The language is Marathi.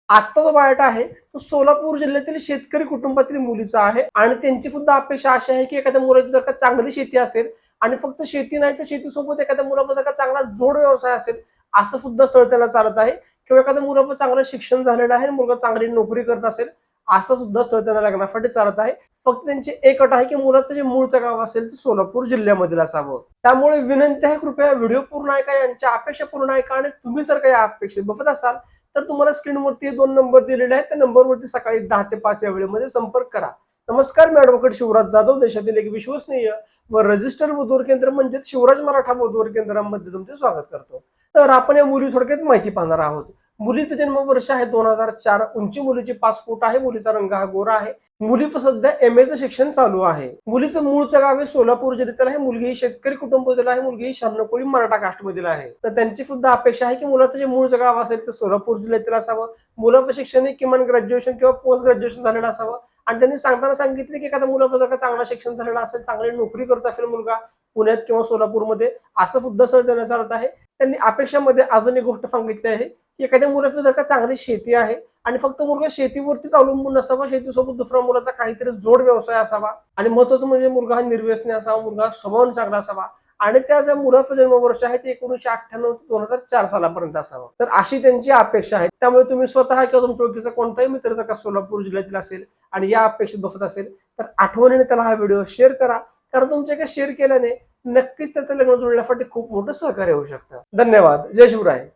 आजचा जो बायोडा आहे तो सोलापूर जिल्ह्यातील शेतकरी कुटुंबातील मुलीचा आहे आणि त्यांची सुद्धा अपेक्षा अशी आहे की एखाद्या मुलाची जर का चांगली शेती असेल आणि फक्त शेती नाही तर शेतीसोबत एखाद्या मुलाचा जर का चांगला जोड व्यवसाय असेल असं सुद्धा स्थळ त्याला चालत आहे किंवा एखाद्या मुलाचं चांगलं शिक्षण झालेलं आहे मुलगा चांगली नोकरी करत असेल असं सुद्धा स्थळ त्यांना लग्नासाठी चालत आहे. फक्त त्यांची एक अट आहे की मुलाचं जे मूळचं गाव असेल ते सोलापूर जिल्ह्यामधील असावं. त्यामुळे विनंती आहे कृपया व्हिडिओ पूर्ण ऐका, यांच्या अपेक्षा पूर्ण ऐका आणि तुम्ही जर काही अपेक्षित बघत असाल तर तुम्हाला स्क्रीनवरती 2 नंबर दिलेले आहेत त्या नंबरवरती सकाळी 10 ते 5 या वेळेमध्ये संपर्क करा. नमस्कार, मी ॲडव्होकेट शिवराज जाधव, देशातील एक विश्वसनीय व रजिस्टर्ड वधूवर केंद्र म्हणजेच शिवराज मराठा वधूवर केंद्रामध्ये तुमचे स्वागत करतो. तर आपण या मुली थोडक्यात माहिती पाहणार आहोत. मुलीचं जन्मवर्ष आहे 2004, उंची मुलीची 5 फूट आहे, मुलीचा रंग हा गोरा आहे. मुलीचं सध्या MA शिक्षण चालू आहे. मुलीचं मूळचं गाव आहे सोलापूर जिल्ह्यातील आहे. मुलगी ही शेतकरी कुटुंबातील आहे. मुलगी ही शहाण्णव मराठा कास्टमधील आहे. तर त्यांची सुद्धा अपेक्षा आहे की मुलाचं जे मूळचं गाव असेल ते सोलापूर जिल्ह्यातील असावं. मुलाचं शिक्षण किमान ग्रॅज्युएशन किंवा पोस्ट ग्रॅज्युएशन झालेलं असावं आणि त्यांनी सांगताना सांगितले की एखाद्या मुलाचं जर का चांगलं शिक्षण झालेलं असेल, चांगली नोकरी करत असेल मुलगा पुण्यात किंवा सोलापूरमध्ये असं सुद्धा सर देण्यात आलं आहे. त्यांनी अपेक्षामध्ये अजून एक गोष्ट सांगितली आहे की एखाद्या मुलाचं जर का चांगली शेती आहे आणि फक्त मुलगा शेतीवरतीच अवलंबून नसावा, शेतीसोबत दुसरा मुलाचा काहीतरी जोड व्यवसाय असावा आणि महत्वाचं म्हणजे मुलगा हा निर्व्यसनी असावा, मुलगा स्वभावाने चांगला असावा आणि त्या ज्या मुलाचं जन्मवर्ष आहे ते 1998 ते 2004 सालापर्यंत असावं. तर अशी त्यांची अपेक्षा आहे. त्यामुळे तुम्ही स्वतः किंवा तुमच्या ओळखीचा कोणताही मित्र जर का सोलापूर जिल्ह्यातील असेल आणि या अपेक्षित बसत असेल तर आठवणीने त्याला हा व्हिडिओ शेअर करा, कारण तुमच्या शेअर केल्याने नक्कीच त्याचं लग्न जुळण्यासाठी खूप मोठं सहकार्य होऊ शकतं. धन्यवाद. जय शिवराय.